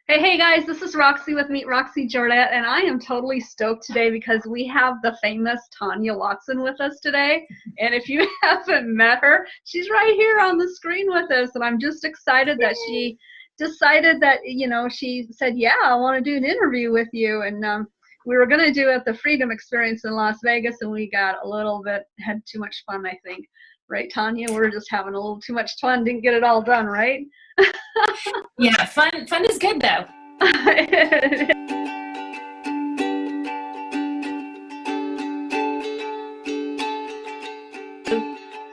Hey guys, this is Roxy with Meet Roxy Jordat, and I am totally stoked today because we have the famous Tanya Watson with us today. And if you haven't met her, she's right here on the screen with us. And I'm just excited that she decided that, she said, yeah, I want to do an interview with you. And we were going to do it at the Freedom Experience in Las Vegas, and we got a little bit, had too much fun, I think. Right, Tanya? We were just having a little too much fun, didn't get it all done, right? Yeah, fun is good though.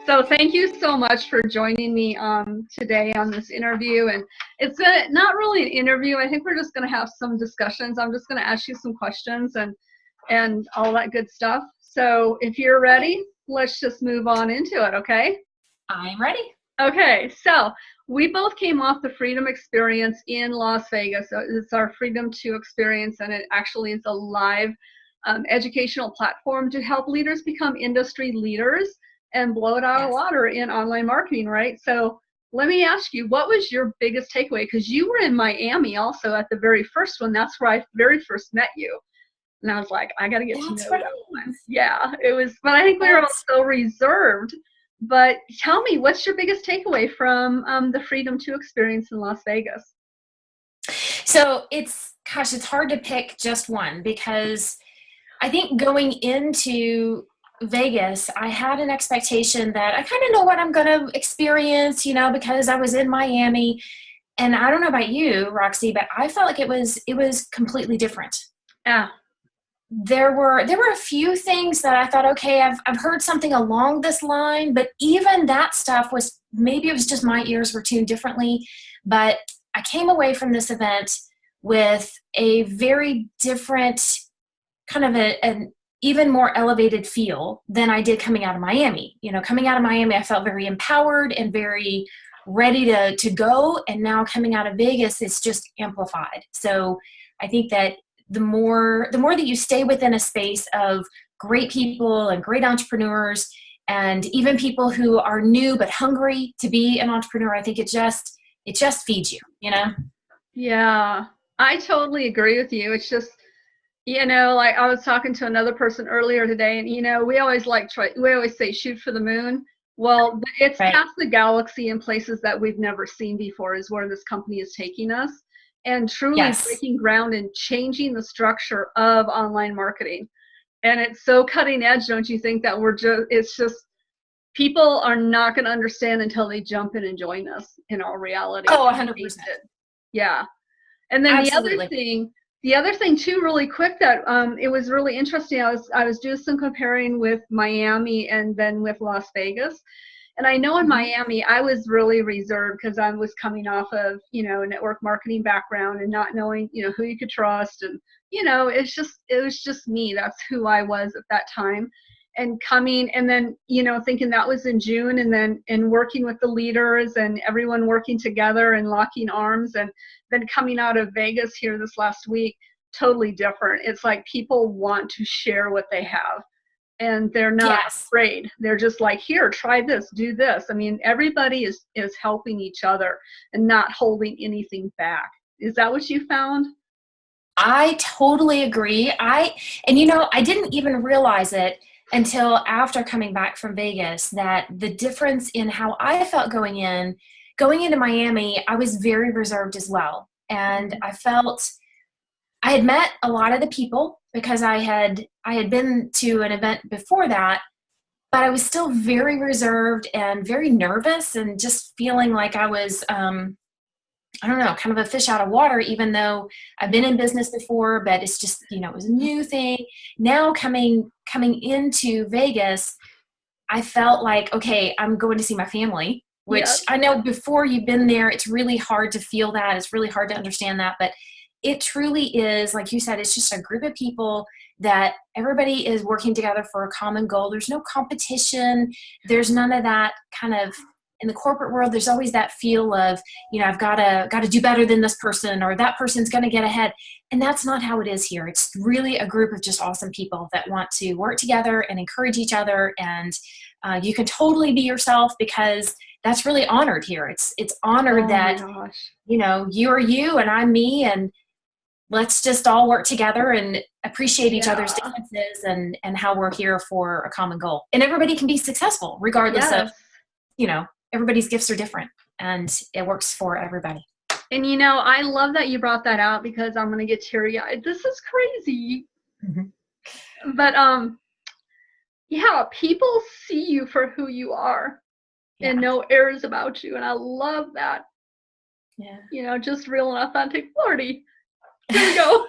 So thank you so much for joining me today on this interview. And it's not really an interview. I think we're just going to have some discussions. I'm just going to ask you some questions and all that good stuff. So if you're ready, let's just move on into it, okay? I'm ready. Okay, so we both came off the Freedom Experience in Las Vegas. So it's our Freedom 2 experience, and it actually is a live educational platform to help leaders become industry leaders and blow it out of water in online marketing, right? So let me ask you, what was your biggest takeaway? Because you were in Miami also at the very first one. That's where I very first met you. And I was like, I got to get to know that one. Yeah, it was, but I think we were all so reserved. But tell me, what's your biggest takeaway from the Freedom 2 experience in Las Vegas? So it's hard to pick just one, because I think going into Vegas, I had an expectation that I kind of know what I'm going to experience, because I was in Miami. And I don't know about you, Roxy, but I felt like it was completely different. Yeah. There were a few things that I thought, okay, I've heard something along this line, but even that stuff maybe it was just my ears were tuned differently. But I came away from this event with a very different kind of an even more elevated feel than I did coming out of Miami. Coming out of Miami, I felt very empowered and very ready to go. And now coming out of Vegas, it's just amplified. So I think that the more that you stay within a space of great people and great entrepreneurs, and even people who are new but hungry to be an entrepreneur, I think it just feeds you, Yeah, I totally agree with you. It's just, like I was talking to another person earlier today, and we always we always say shoot for the moon. Well, it's right. Past the galaxy in places that we've never seen before is where this company is taking us, and truly breaking ground and changing the structure of online marketing. And it's so cutting edge, don't you think, that it's just people are not going to understand until they jump in and join us in all reality. Oh, 100%. Yeah. And then Absolutely. the other thing too, really quick, that it was really interesting. I was doing some comparing with Miami and then with Las Vegas. And I know in Miami, I was really reserved because I was coming off of, a network marketing background and not knowing, who you could trust. And, it was just me. That's who I was at that time. And coming and then, thinking that was in June, and then working with the leaders and everyone working together and locking arms, and then coming out of Vegas here this last week, totally different. It's like people want to share what they have. And they're not afraid. They're just like, here, try this, do this. I mean, everybody is helping each other and not holding anything back. Is that what you found? I totally agree. I didn't even realize it until after coming back from Vegas, that the difference in how I felt going into Miami, I was very reserved as well. And I felt I had met a lot of the people because I had been to an event before that, but I was still very reserved and very nervous and just feeling like I was, I don't know, kind of a fish out of water, even though I've been in business before, but it's just, it was a new thing. Now coming into Vegas, I felt like, okay, I'm going to see my family, which I know before you've been there, it's really hard to feel that. It's really hard to understand that, but it truly is, like you said, it's just a group of people that everybody is working together for a common goal. There's no competition. There's none of that kind of, in the corporate world, there's always that feel of, I've got to do better than this person, or that person's going to get ahead. And that's not how it is here. It's really a group of just awesome people that want to work together and encourage each other. And you can totally be yourself because that's really honored here. It's honored Oh my that, gosh. you're you and I'm me, and let's just all work together and appreciate each other's Yeah. differences, and how we're here for a common goal. And everybody can be successful regardless of, Yes. everybody's gifts are different, and it works for everybody. And I love that you brought that out because I'm gonna get teary-eyed. This is crazy. Mhm. But yeah, people see you for who you are Yeah. and no airs about you. And I love that. Yeah. Just real and authentic Flirty. Here we go.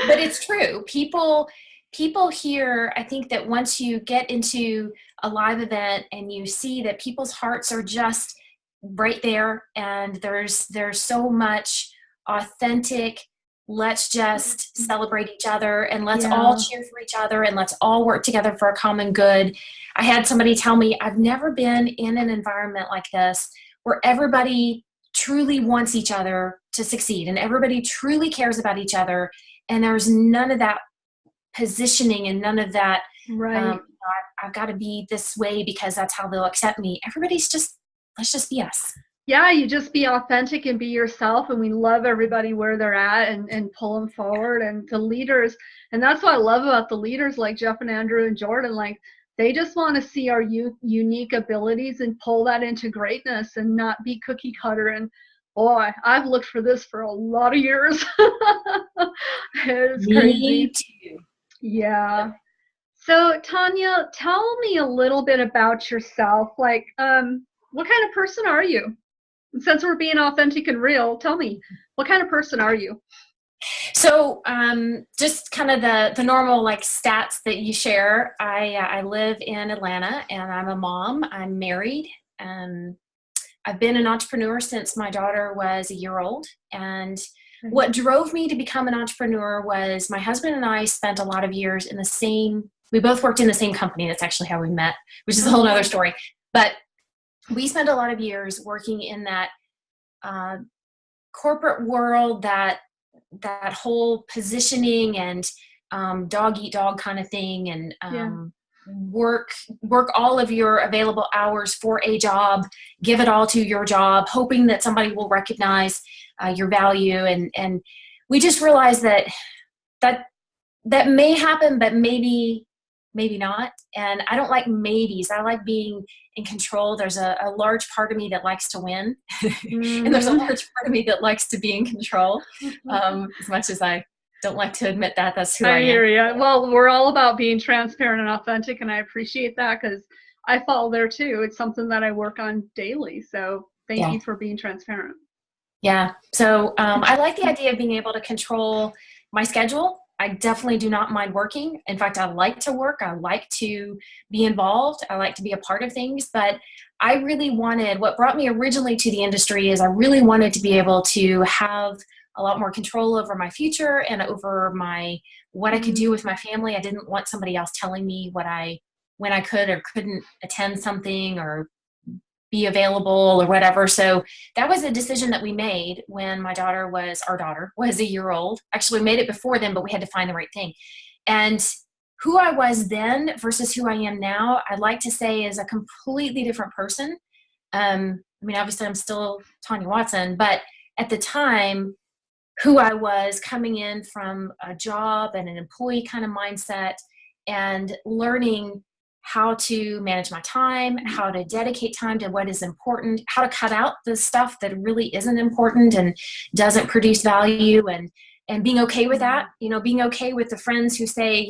But it's true. People here, I think that once you get into a live event and you see that people's hearts are just right there, and there's so much authentic, let's just celebrate each other, and let's all Yeah. cheer for each other, and let's all work together for a common good. I had somebody tell me, I've never been in an environment like this where everybody truly wants each other to succeed and everybody truly cares about each other, and there's none of that positioning and none of that, Right. I've got to be this way because that's how they'll accept me. Everybody's just, let's just be us. Yeah, you just be authentic and be yourself, and we love everybody where they're at, and pull them forward. And the leaders, and that's what I love about the leaders like Jeff and Andrew and Jordan, like they just want to see our unique abilities and pull that into greatness and not be cookie cutter. And boy, I've looked for this for a lot of years. It's Me crazy. too. Yeah. So Tanya, tell me a little bit about yourself. Like, what kind of person are you? Since we're being authentic and real, tell me, what kind of person are you? So, just kind of the normal like stats that you share. I live in Atlanta, and I'm a mom. I'm married. I've been an entrepreneur since my daughter was a year old. And what drove me to become an entrepreneur was my husband and I spent a lot of years we both worked in the same company. That's actually how we met, which is a whole other story. But we spent a lot of years working in that corporate world, that whole positioning and dog eat dog kind of thing, and work all of your available hours for a job, give it all to your job, hoping that somebody will recognize your value. And we just realized that may happen, but maybe not. And I don't like maybes. I like being in control. There's a large part of me that likes to win. And there's a large part of me that likes to be in control. As much as I don't like to admit that, that's who I am. I hear you. Well, we're all about being transparent and authentic, and I appreciate that because I fall there too. It's something that I work on daily. So thank you for being transparent. Yeah. So I like the idea of being able to control my schedule. I definitely do not mind working. In fact, I like to work. I like to be involved. I like to be a part of things. But I really what brought me originally to the industry is I really wanted to be able to have a lot more control over my future and over what I could do with my family. I didn't want somebody else telling me when I could or couldn't attend something or be available or whatever. So that was a decision that we made when our daughter was a year old. Actually, we made it before then, but we had to find the right thing. And who I was then versus who I am now, I'd like to say is a completely different person. Obviously I'm still Tanya Watson, but at the time, who I was coming in from a job and an employee kind of mindset, and learning how to manage my time, how to dedicate time to what is important, how to cut out the stuff that really isn't important and doesn't produce value, and being okay with that, being okay with the friends who say,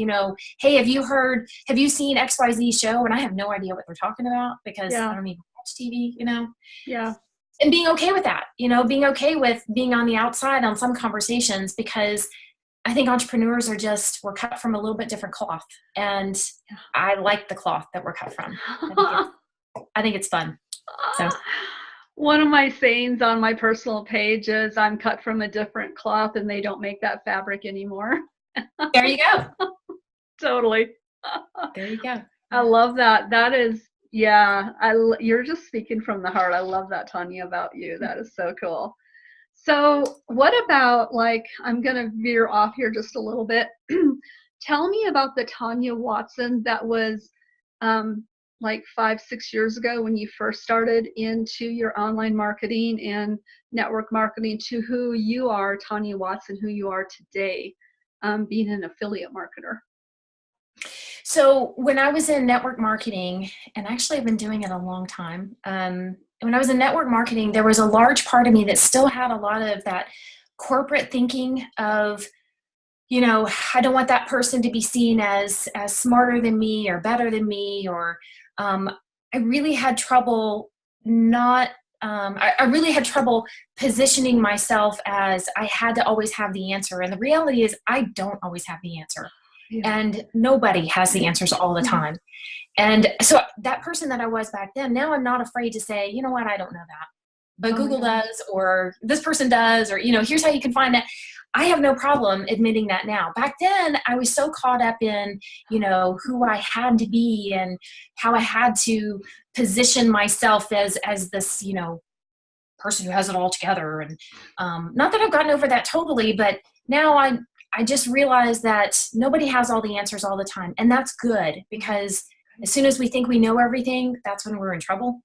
hey, have you seen XYZ show? And I have no idea what they're talking about because I don't even watch TV, Yeah. And being okay with that, being okay with being on the outside on some conversations, because I think entrepreneurs we're cut from a little bit different cloth, and I like the cloth that we're cut from. I think it's fun. So one of my sayings on my personal page is I'm cut from a different cloth and they don't make that fabric anymore. There you go. Totally. There you go. I love that. That is, you're just speaking from the heart. I love that, Tanya, about you. That is so cool. So what about, I'm going to veer off here just a little bit. Tell me about the Tanya Watson that was like 5-6 years ago when you first started into your online marketing and network marketing to who you are, Tanya Watson, who you are today, being an affiliate marketer? So when I was in network marketing, and actually I've been doing it a long time, when I was in network marketing, there was a large part of me that still had a lot of that corporate thinking of, I don't want that person to be seen as smarter than me or better than me, or I really had trouble not. I really had trouble positioning myself as I had to always have the answer. And the reality is I don't always have the answer. Yeah. And nobody has the answers all the time. And so that person that I was back then, now I'm not afraid to say, you know what, I don't know that. But Google does, or this person does, or, here's how you can find that. I have no problem admitting that now. Back then, I was so caught up in, who I had to be and how I had to position myself as this, person who has it all together. And not that I've gotten over that totally, but now I just realized that nobody has all the answers all the time. And that's good, because as soon as we think we know everything, that's when we're in trouble.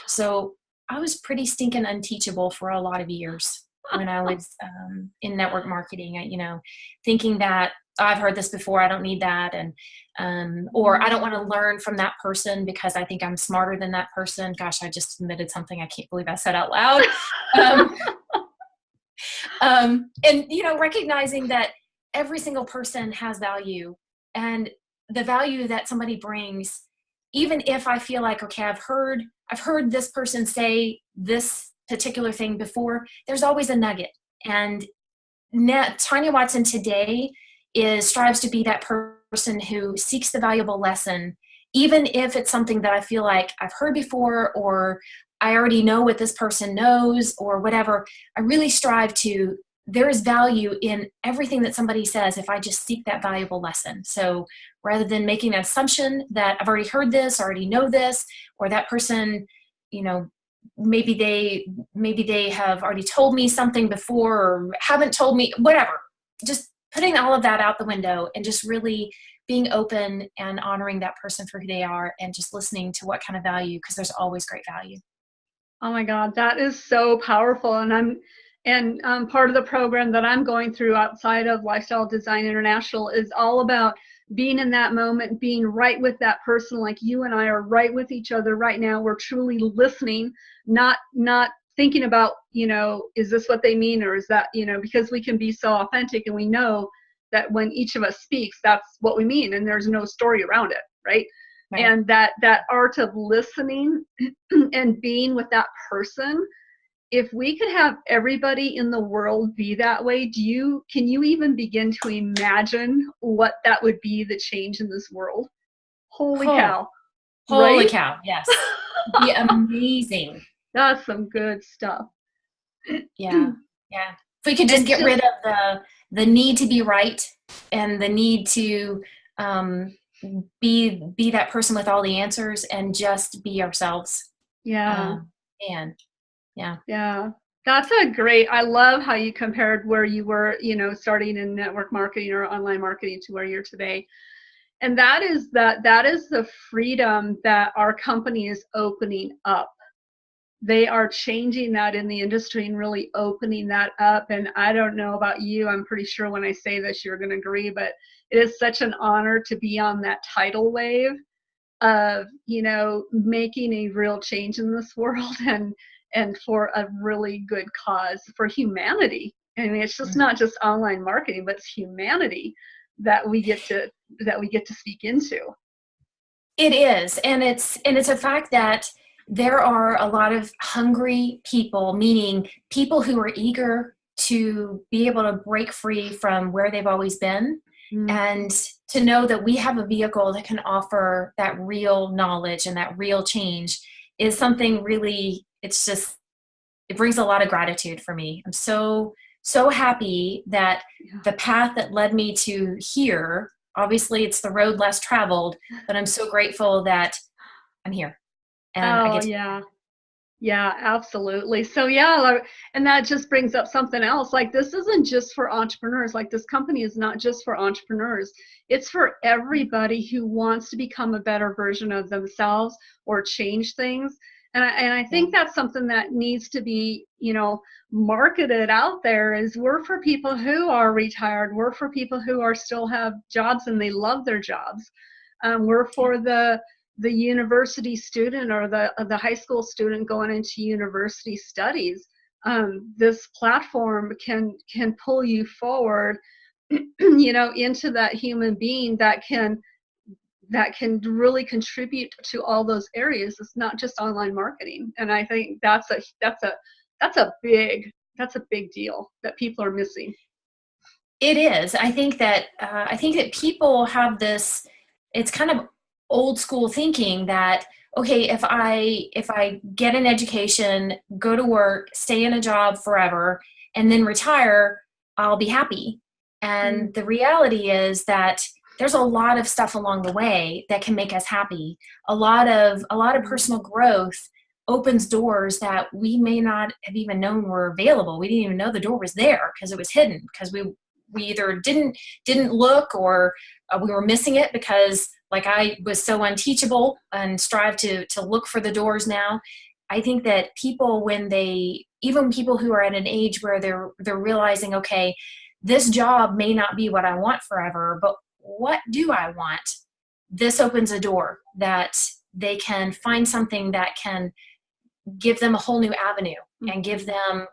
So I was pretty stinking unteachable for a lot of years when I was in network marketing, thinking that, oh, I've heard this before, I don't need that. And, or I don't want to learn from that person because I think I'm smarter than that person. Gosh, I just admitted something I can't believe I said out loud. And, recognizing that every single person has value, and the value that somebody brings, even if I feel like, okay, I've heard this person say this particular thing before, there's always a nugget. And Tanya Watson today strives to be that person who seeks the valuable lesson, even if it's something that I feel like I've heard before, or I already know what this person knows, or whatever. I really strive to, there is value in everything that somebody says if I just seek that valuable lesson. So rather than making an assumption that I've already heard this, already know this, or that person, maybe they have already told me something before or haven't told me, whatever. Just putting all of that out the window and just really being open and honoring that person for who they are, and just listening to what kind of value, because there's always great value. Oh my God, that is so powerful. And part of the program that I'm going through outside of Lifestyle Design International is all about being in that moment, being right with that person, like you and I are right with each other right now. We're truly listening, not thinking about, is this what they mean, or is that, because we can be so authentic, and we know that when each of us speaks, that's what we mean, and there's no story around it, right? Right. And that art of listening and being with that person, if we could have everybody in the world be that way, can you even begin to imagine what that would be, the change in this world? Holy cow. Holy right? cow, yes. It'd be amazing. That's some good stuff. Yeah. If we could just get rid of the need to be right, and the need to be that person with all the answers, and just be ourselves. Yeah. Yeah. That's I love how you compared where you were, starting in network marketing or online marketing to where you're today. And that is the freedom that our company is opening up. They are changing that in the industry and really opening that up. And I don't know about you, I'm pretty sure when I say this, you're going to agree, but it is such an honor to be on that tidal wave of, making a real change in this world, and for a really good cause for humanity. I mean, it's just not just online marketing, but it's humanity that we get to speak into. It is, and it's a fact that there are a lot of hungry people, meaning people who are eager to be able to break free from where they've always been, and to know that we have a vehicle that can offer that real knowledge and that real change is something really, it brings a lot of gratitude for me. I'm so happy that the path that led me to here, obviously it's the road less traveled, but I'm so grateful that I'm here. And Yeah, absolutely. So yeah, and that just brings up something else. Like this isn't just for entrepreneurs. Like this company is not just for entrepreneurs. It's for everybody who wants to become a better version of themselves or change things. And I Yeah. think that's something that needs to be, marketed out there is we're for people who are retired. We're for people who are still have jobs and they love their jobs. We're Yeah. for the university student or the high school student going into university studies. This platform can pull you forward, into that human being that can really contribute to all those areas. It's not just online marketing, and I think that's a big deal that people are missing. It is. I think that people have this. It's kind of old school thinking that, okay, if I get an education, go to work, stay in a job forever, and then retire, I'll be happy. Mm. And the reality is that there's a lot of stuff along the way that can make us happy. A lot of personal growth opens doors that we may not have even known were available. We didn't even know the door was there because it was hidden, because we either didn't look, or we were missing it because, like, I was so unteachable and strive to look for the doors now. I think that people, even people who are at an age where they're realizing, okay, this job may not be what I want forever, but what do I want? This opens a door that they can find something that can give them a whole new avenue and give them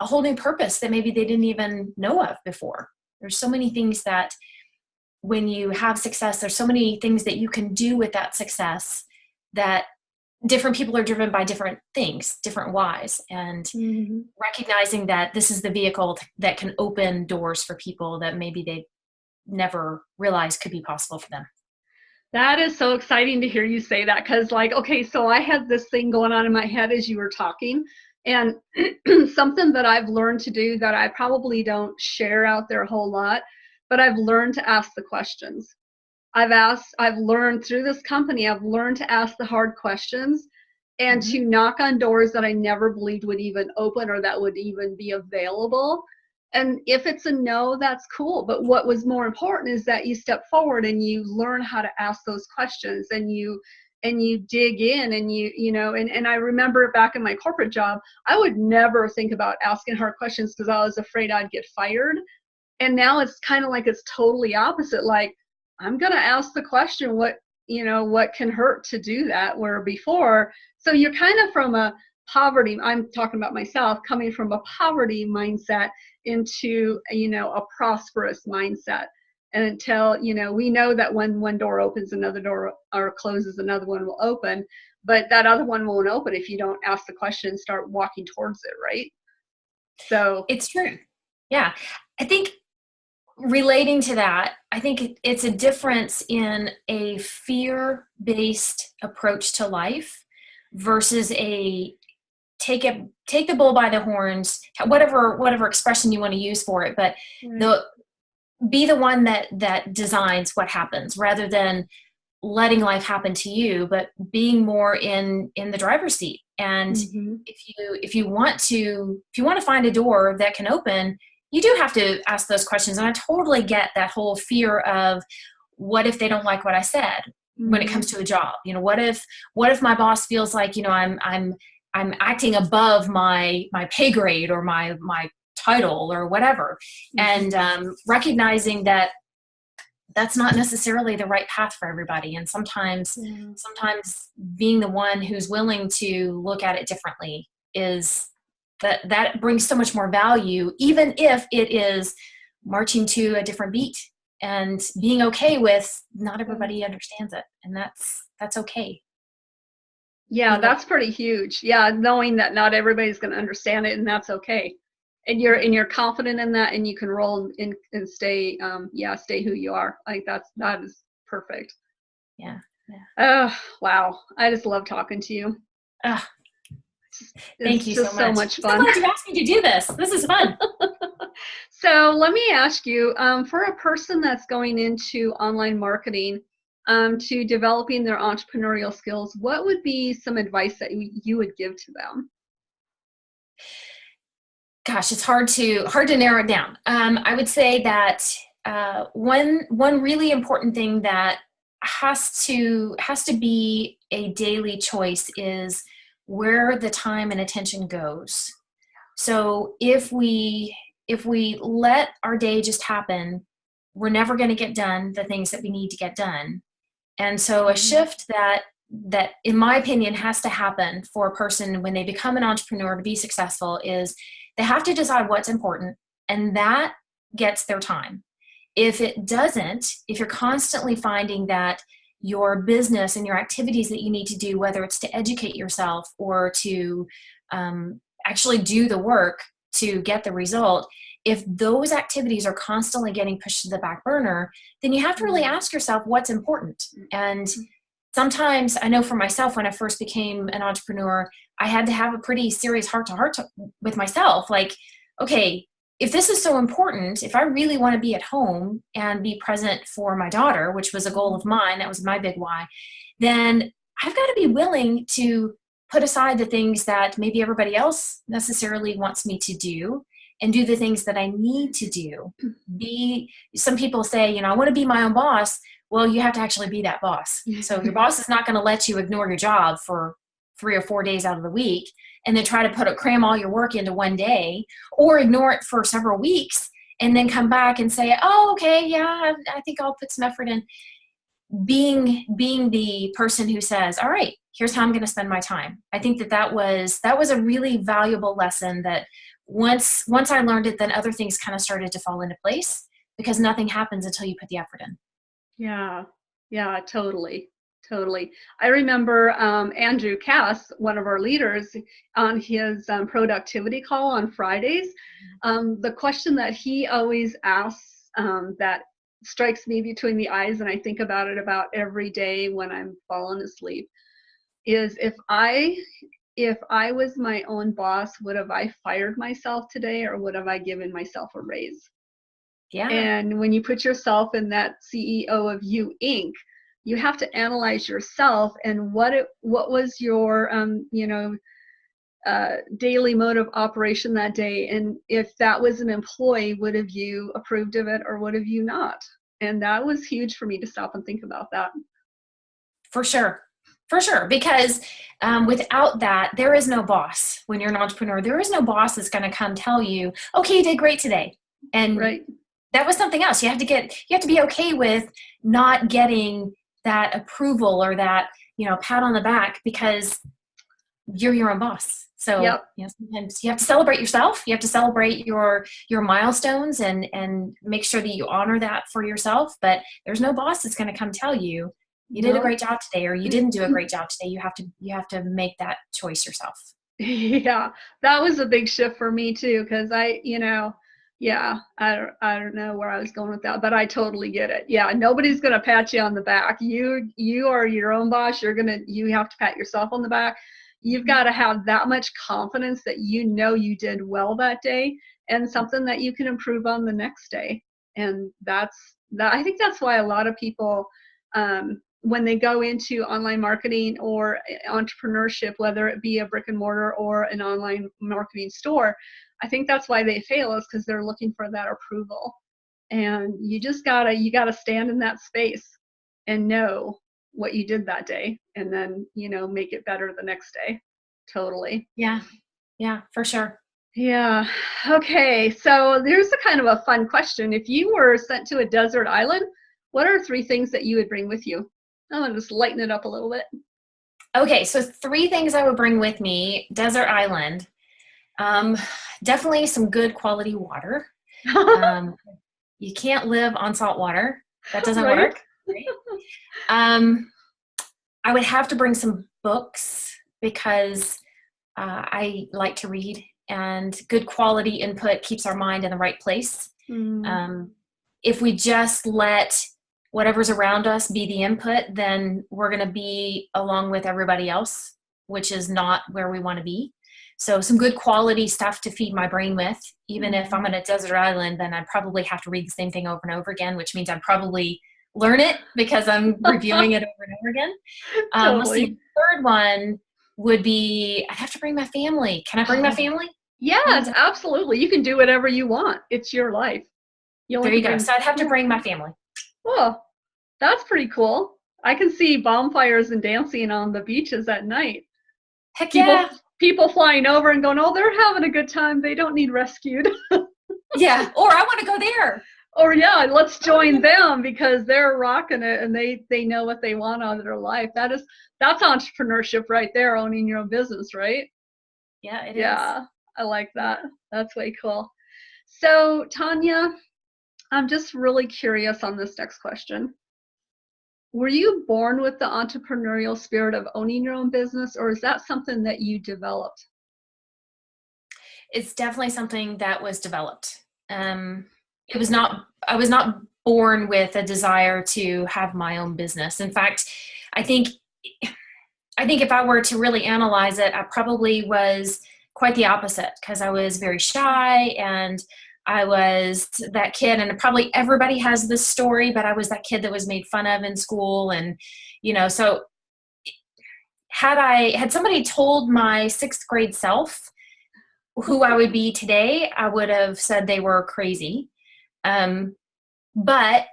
a whole new purpose that maybe they didn't even know of before. There's so many things that when you have success, there's so many things that you can do with that success, that different people are driven by different things, different whys, and Mm-hmm. recognizing that this is the vehicle that can open doors for people that maybe they never realized could be possible for them. That is so exciting to hear you say that because, like, okay, so I had this thing going on in my head as you were talking, and something that I've learned to do that I probably don't share out there a whole lot, but I've learned to ask the questions. I've learned through this company, I've learned to ask the hard questions and Mm-hmm. to knock on doors that I never believed would even open or that would even be available. And if it's a no, that's cool. But what was more important is that you step forward and you learn how to ask those questions and you dig in and and I remember back in my corporate job, I would never think about asking hard questions because I was afraid I'd get fired. And now it's kind of like it's totally opposite. Like, I'm going to ask the question, what can hurt to do that? Where before, so you're kind of from a poverty, I'm talking about myself, coming from a poverty mindset into, a prosperous mindset. And until, we know that when one door opens, another door or closes, another one will open. But that other one won't open if you don't ask the question and start walking towards it, right? So, It's true. Yeah. I think relating to that, I think it's a difference in a fear-based approach to life versus a take the bull by the horns, whatever expression you want to use for it, but right. the be the one that designs what happens, rather than letting life happen to you, but being more in the driver's seat. And Mm-hmm. if you want to find a door that can open, you do have to ask those questions. And I totally get that whole fear of, what if they don't like what I said when it Mm-hmm. comes to a job? What if my boss feels like, I'm acting above my pay grade or my title or whatever. Mm-hmm. And recognizing that that's not necessarily the right path for everybody. And sometimes Yeah. sometimes being the one who's willing to look at it differently is that brings so much more value, even if it is marching to a different beat, and being okay with not everybody understands it. And that's okay. Yeah, Being okay. that's pretty huge. Yeah, knowing that not everybody's going to understand it, and that's okay. And you're confident in that, and you can roll and stay, stay who you are. I think that is perfect. Yeah. Yeah. Oh, wow! I just love talking to you. Ah, thank It's you so just so much. much I'm so fun. glad you asked me to do this. This is fun. So let me ask you, for a person that's going into online marketing, to developing their entrepreneurial skills, what would be some advice that you would give to them? Gosh, it's hard to narrow it down. I would say that one really important thing that has to be a daily choice is where the time and attention goes. So if we let our day just happen, we're never going to get done the things that we need to get done. And so a shift that in my opinion has to happen for a person when they become an entrepreneur to be successful is they have to decide what's important, and that gets their time. If it doesn't, if you're constantly finding that your business and your activities that you need to do, whether it's to educate yourself or to actually do the work to get the result, if those activities are constantly getting pushed to the back burner, then you have to really ask yourself what's important. And sometimes, I know for myself, when I first became an entrepreneur, I had to have a pretty serious heart-to-heart with myself. Like, okay, if this is so important, if I really want to be at home and be present for my daughter, which was a goal of mine, that was my big why, then I've got to be willing to put aside the things that maybe everybody else necessarily wants me to do and do the things that I need to do. Some people say, I want to be my own boss. Well, you have to actually be that boss. So your boss is not going to let you ignore your job for 3 or 4 days out of the week and then try to cram all your work into one day, or ignore it for several weeks and then come back and say, oh, okay, yeah, I think I'll put some effort in. Being the person who says, all right, here's how I'm going to spend my time. I think that was a really valuable lesson that once I learned it, then other things kind of started to fall into place, because nothing happens until you put the effort in. Yeah, totally. I remember Andrew Cass, one of our leaders, on his productivity call on Fridays, the question that he always asks that strikes me between the eyes, and I think about it about every day when I'm falling asleep, is if I was my own boss, would have I fired myself today, or would have I given myself a raise? Yeah. And when you put yourself in that CEO of You Inc., you have to analyze yourself and what was your daily mode of operation that day, and if that was an employee, would have you approved of it or would have you not? And that was huge for me to stop and think about that. For sure, because without that, there is no boss. When you're an entrepreneur, there is no boss that's going to come tell you, okay, you did great today. And right. That was something else. You have to be okay with not getting that approval or that, pat on the back, because you're your own boss. So yep. Sometimes you have to celebrate yourself. You have to celebrate your milestones and make sure that you honor that for yourself. But there's no boss that's going to come tell you did a great job today, or you didn't do a great job today. You have to make that choice yourself. Yeah, that was a big shift for me too, because I don't know where I was going with that, but I totally get it. Yeah, nobody's going to pat you on the back. You are your own boss. You have to pat yourself on the back. You've got to have that much confidence that you did well that day and something that you can improve on the next day. And I think that's why a lot of people, when they go into online marketing or entrepreneurship, whether it be a brick and mortar or an online marketing store, I think that's why they fail, is because they're looking for that approval. And you gotta stand in that space and know what you did that day, and then make it better the next day. Totally. Yeah, for sure. Yeah. Okay, so there's a kind of a fun question. If you were sent to a desert island, what are 3 things that you would bring with you? I'm gonna just lighten it up a little bit. Okay, so 3 things I would bring with me, desert island. Definitely some good quality water. You can't live on salt water. That doesn't work. Right? I would have to bring some books, because I like to read, and good quality input keeps our mind in the right place. If we just let whatever's around us be the input, then we're going to be along with everybody else, which is not where we want to be. So some good quality stuff to feed my brain with. Even if I'm on a desert island, then I'd probably have to read the same thing over and over again, which means I probably learn it because I'm reviewing it over and over again. Let's see. Totally. Third one would be, I have to bring my family. Can I bring my family? Yes, absolutely. You can do whatever you want. It's your life. You only There have you to go. bring. So I'd have to Yeah. bring my family. Oh, that's pretty cool. I can see bonfires and dancing on the beaches at night. Heck People yeah. people flying over and going, "Oh, they're having a good time. They don't need rescued." Yeah. Or I want to go there. Or yeah, let's join them because they're rocking it and they know what they want out of their life. That's entrepreneurship right there, owning your own business, right? Yeah, it is. Yeah, I like that. That's way cool. So, Tanya, I'm just really curious on this next question. Were you born with the entrepreneurial spirit of owning your own business, or is that something that you developed? It's definitely something that was developed. It was not, I was not born with a desire to have my own business. In fact, I think, I think if I were to really analyze it, I probably was quite the opposite because I was very shy and I was that kid, and probably everybody has this story, but I was that kid that was made fun of in school. And, so had somebody told my sixth grade self who I would be today, I would have said they were crazy. But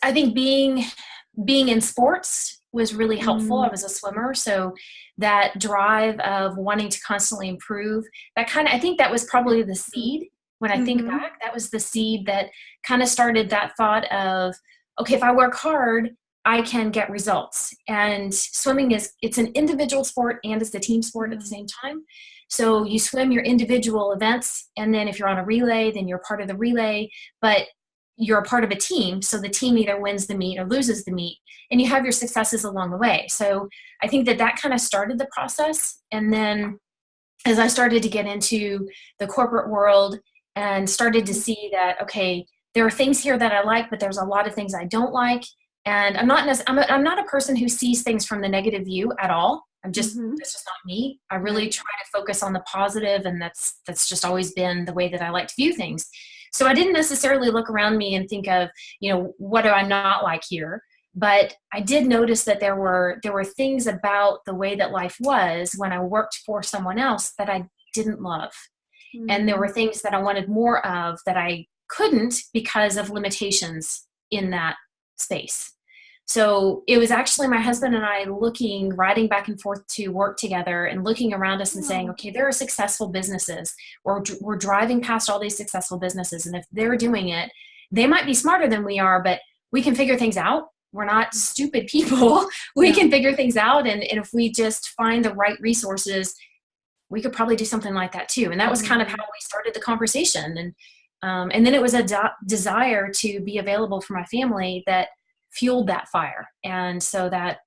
I think being in sports was really helpful. I Mm, was a swimmer, so that drive of wanting to constantly improve, that kind of, I think that was probably the seed. When I think mm-hmm. back, that was the seed that kind of started that thought of, okay, if I work hard, I can get results. And swimming it's an individual sport and it's a team sport at the same time. So you swim your individual events, and then if you're on a relay, then you're part of the relay, but you're a part of a team. So the team either wins the meet or loses the meet, and you have your successes along the way. So I think that kind of started the process. And then as I started to get into the corporate world and started to see that, okay, there are things here that I like, but there's a lot of things I don't like. And I'm not a person who sees things from the negative view at all. Mm-hmm. That's just not me. I really Right. try to focus on the positive, and that's just always been the way that I like to view things. So I didn't necessarily look around me and think of, what do I not like here? But I did notice that there were things about the way that life was when I worked for someone else that I didn't love. And there Mm, were things that I wanted more of that I couldn't because of limitations in that space. So it was actually my husband and I riding back and forth to work together and looking around us and saying, oh, okay, there are successful businesses, or we're driving past all these successful businesses. And if they're doing it, they might be smarter than we are, but we can figure things out. We're not stupid people. We yeah. can figure things out. And if we just find the right resources, we could probably do something like that too. And that was kind of how Mm, we started the conversation. And then it was a desire to be available for my family that fueled that fire. And so that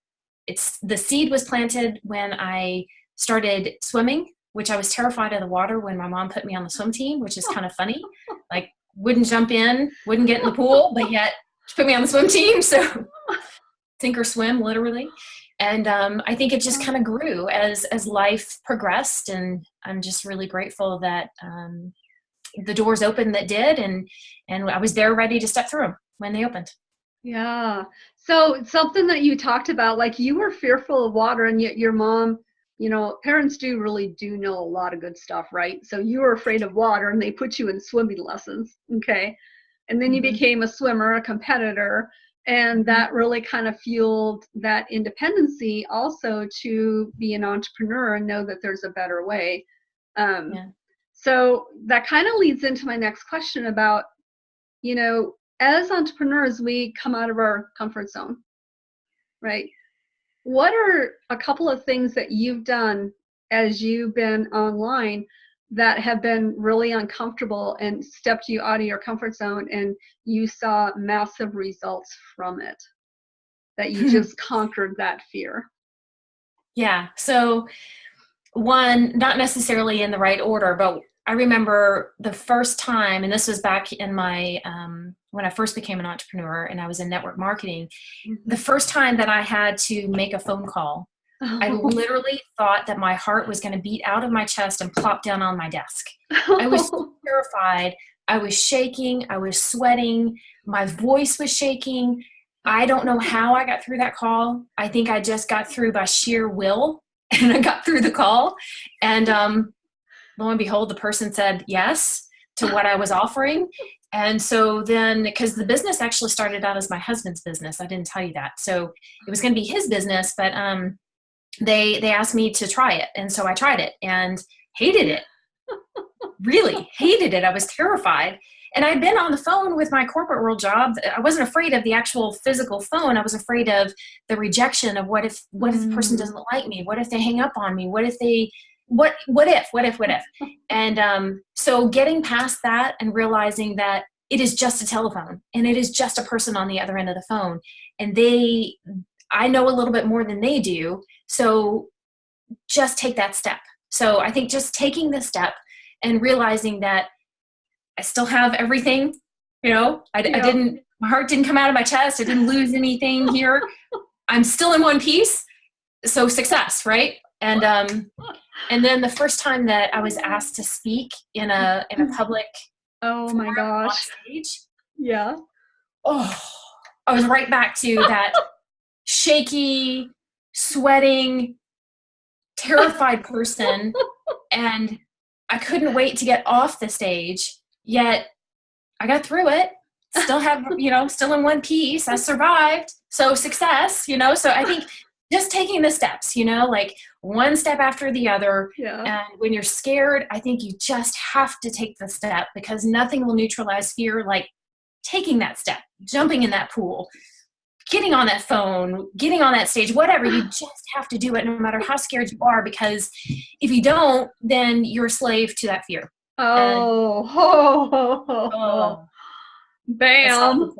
the seed was planted when I started swimming, which I was terrified of the water when my mom put me on the swim team, which is kind of funny. Like, wouldn't jump in, wouldn't get in the pool, but yet she put me on the swim team. So sink or swim, literally. And I think it just kind of grew as life progressed. And I'm just really grateful that the doors opened that did, and I was there ready to step through them when they opened. yeah. So something that you talked about, like you were fearful of water, and yet your mom, parents do know a lot of good stuff, right? So you were afraid of water, and they put you in swimming lessons, okay? And then you Mm-hmm. became a swimmer, a competitor, and Mm-hmm. that really kind of fueled that independency also to be an entrepreneur and know that there's a better way. Um, Yeah. so that kind of leads into my next question about, you know, as entrepreneurs, we come out of our comfort zone, right? What are a couple of things that you've done as you've been online that have been really uncomfortable and stepped you out of your comfort zone and you saw massive results from it, that you just conquered that fear? Yeah. So one, not necessarily in the right order, but I remember the first time, and this was back in my when I first became an entrepreneur and I was in network marketing. The Mhm. first time that I had to make a phone call, I literally thought that my heart was going to beat out of my chest and plop down on my desk. I was so terrified. I was shaking. I was sweating. My voice was shaking. I don't know how I got through that call. I think I just got through by sheer will, and I got through the call. And lo and behold, the person said yes to what I was offering. And so then, because the business actually started out as my husband's business, I didn't tell you that. So it was going to be his business, but they asked me to try it. And so I tried it and hated it. Really hated it. I was terrified. And I'd been on the phone with my corporate world job. I wasn't afraid of the actual physical phone. I was afraid of the rejection of what if the person doesn't like me? What if they hang up on me? What if they, what if? And so getting past that and realizing that it is just a telephone and it is just a person on the other end of the phone. And I know a little bit more than they do. So just take that step. So I think just taking the step and realizing that I still have everything, I didn't, my heart didn't come out of my chest. I didn't lose anything here. I'm still in one piece. So success, right? And then the first time that I was asked to speak in a public oh my gosh, on stage, yeah. Oh, I was right back to that shaky, sweating, terrified person. And I couldn't wait to get off the stage, yet I got through it. Still have, still in one piece. I survived. So success, so I think just taking the steps, like one step after the other. Yeah. And when you're scared, I think you just have to take the step, because nothing will neutralize fear like taking that step, jumping in that pool, getting on that phone, getting on that stage, whatever. You just have to do it no matter how scared you are, because if you don't, then you're a slave to that fear. Bam.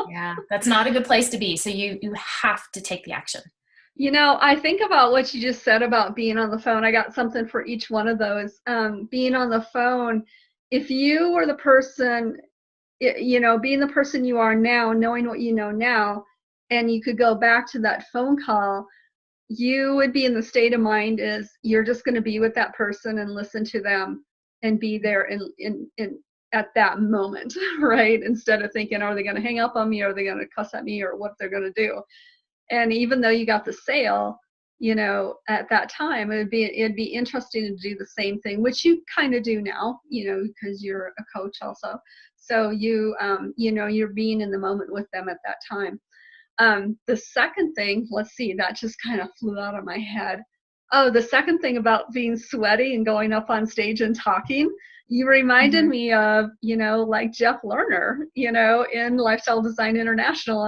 Yeah, that's not a good place to be. So you have to take the action. I think about what you just said about being on the phone. I got something for each one of those. Being on the phone, if you were the person, being the person you are now, knowing what you know now, and you could go back to that phone call, you would be in the state of mind is you're just going to be with that person and listen to them and be there in at that moment, right? Instead of thinking, are they going to hang up on me? Or are they going to cuss at me? Or what they're going to do? And even though you got the sale, at that time, it'd be interesting to do the same thing, which you kind of do now, because you're a coach also. So you're being in the moment with them at that time. The second thing, let's see, that just kind of flew out of my head. Oh, the second thing about being sweaty and going up on stage and talking, you reminded me of, like Jeff Lerner, in Lifestyle Design International.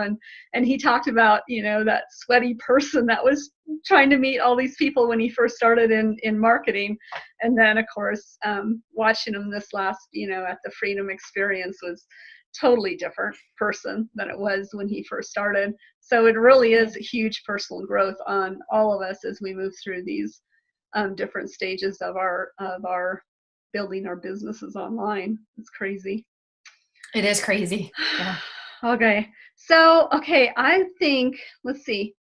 And he talked about, that sweaty person that was trying to meet all these people when he first started in marketing. And then, of course, watching him this last, at the Freedom Experience was totally different person than it was when he first started. So it really is a huge personal growth on all of us as we move through these different stages of our building our businesses online. It's crazy. It is crazy. Yeah. Okay. So, I think, let's see.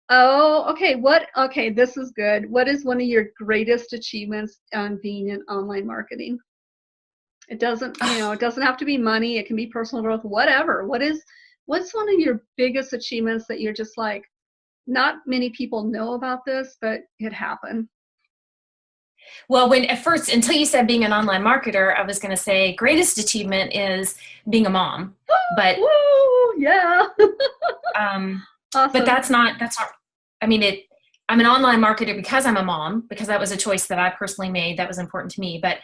Oh, okay. This is good. What is one of your greatest achievements on being in online marketing? It doesn't, it doesn't have to be money. It can be personal growth, whatever. What's one of your biggest achievements that you're just like, not many people know about this, but it happened? Well, at first, until you said being an online marketer, I was going to say greatest achievement is being a mom, but yeah. awesome. But that's not, I'm an online marketer because I'm a mom, because that was a choice that I personally made that was important to me. But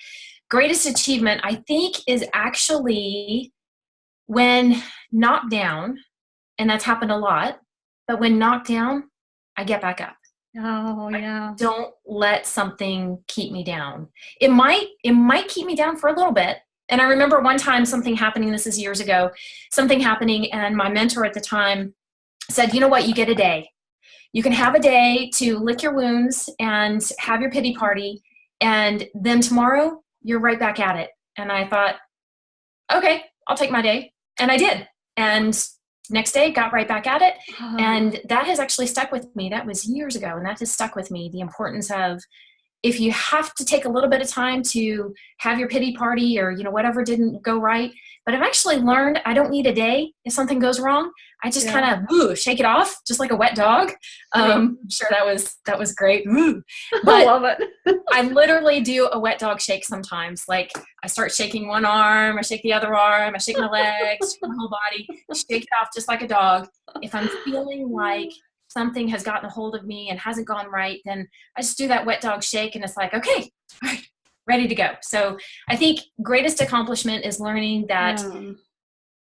greatest achievement, I think, is actually when knocked down, and that's happened a lot, but when knocked down, I get back up. Oh, yeah. Don't let something keep me down. It might keep me down for a little bit. And I remember one time something happening, this is years ago, something happening, and my mentor at the time said, you know what, you get a day. You can have a day to lick your wounds and have your pity party, and then tomorrow you're right back at it. And I thought, okay, I'll take my day. And I did. And next day got right back at it. And that has actually stuck with me. That was years ago, and that has stuck with me, the importance of if you have to take a little bit of time to have your pity party or, whatever didn't go right. But I've actually learned I don't need a day if something goes wrong. I just kind of shake it off, just like a wet dog. I'm sure that was great. I But love it. I literally do a wet dog shake sometimes. Like I start shaking one arm, I shake the other arm, I shake my legs, shake my whole body, shake it off just like a dog. If I'm feeling like something has gotten a hold of me and hasn't gone right, then I just do that wet dog shake and it's like, okay, all right, ready to go. So I think greatest accomplishment is learning that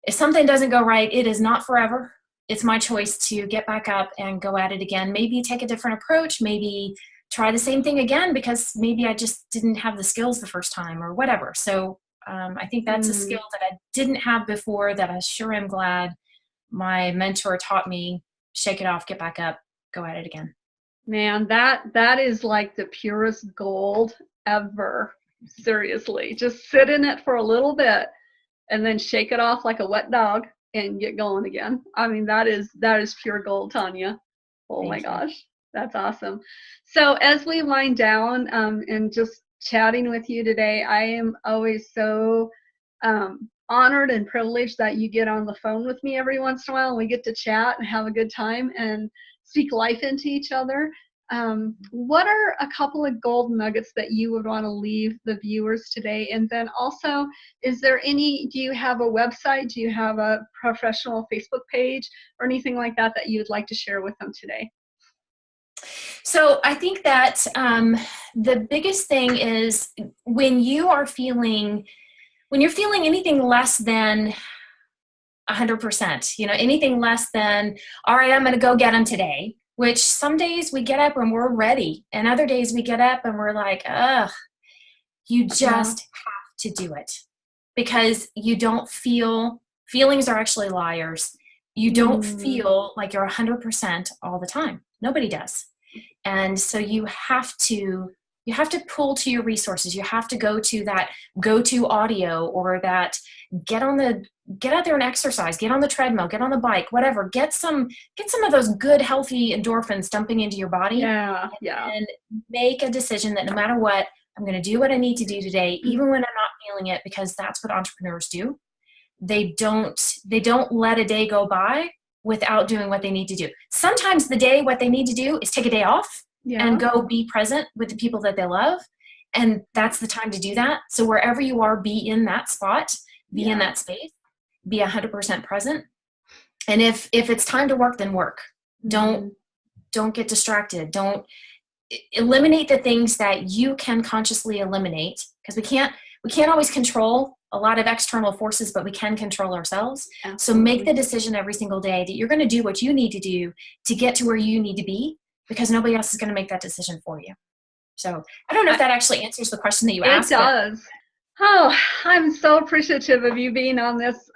if something doesn't go right, it is not forever. It's my choice to get back up and go at it again. Maybe take a different approach, maybe try the same thing again because maybe I just didn't have the skills the first time or whatever. So I think that's a skill that I didn't have before that I sure am glad my mentor taught me. Shake it off, get back up, go at it again. Man, that is like the purest gold ever. Seriously, just sit in it for a little bit and then shake it off like a wet dog and get going again. I mean, that is pure gold, Tanya. Oh my gosh, that's awesome. So as we wind down and just chatting with you today, I am always so honored and privileged that you get on the phone with me every once in a while and we get to chat and have a good time and speak life into each other. What are a couple of gold nuggets that you would want to leave the viewers today? And then also, do you have a website? Do you have a professional Facebook page or anything like that that you would like to share with them today? So I think that the biggest thing is when you're feeling anything less than 100%, anything less than, all right, I'm going to go get them today, which some days we get up and we're ready. And other days we get up and we're like, ugh, you just have to do it because you don't feelings are actually liars. You don't feel like you're 100% all the time. Nobody does. And so you have to pull to your resources. You have to go to that go-to audio or that get out there and exercise, get on the treadmill, get on the bike, whatever. Get some of those good, healthy endorphins dumping into your body. Yeah. And make a decision that no matter what, I'm going to do what I need to do today, even when I'm not feeling it, because that's what entrepreneurs do. They don't let a day go by without doing what they need to do. Sometimes what they need to do is take a day off and go be present with the people that they love. And that's the time to do that. So wherever you are, be in that spot, be in that space, be 100% present. And if it's time to work, then work. Don't get distracted. Don't eliminate the things that you can consciously eliminate, because we can't always control a lot of external forces, but we can control ourselves. Absolutely. So make the decision every single day that you're going to do what you need to do to get to where you need to be, because nobody else is going to make that decision for you. So I don't know if that actually answers the question that you asked. It does. Oh, I'm so appreciative of you being on this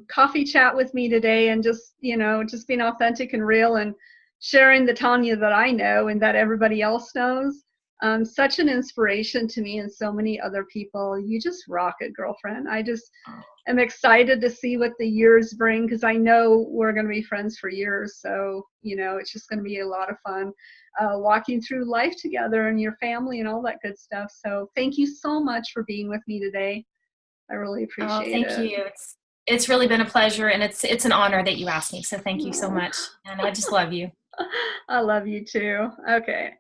coffee chat with me today and just being authentic and real and sharing the Tanya that I know and that everybody else knows. Such an inspiration to me and so many other people. You just rock it, girlfriend. I just am excited to see what the years bring, because I know we're going to be friends for years. So, it's just going to be a lot of fun walking through life together and your family and all that good stuff. So thank you so much for being with me today. I really appreciate it. Thank you. It's really been a pleasure, and it's an honor that you asked me. So thank you so much. And I just love you. I love you too. Okay.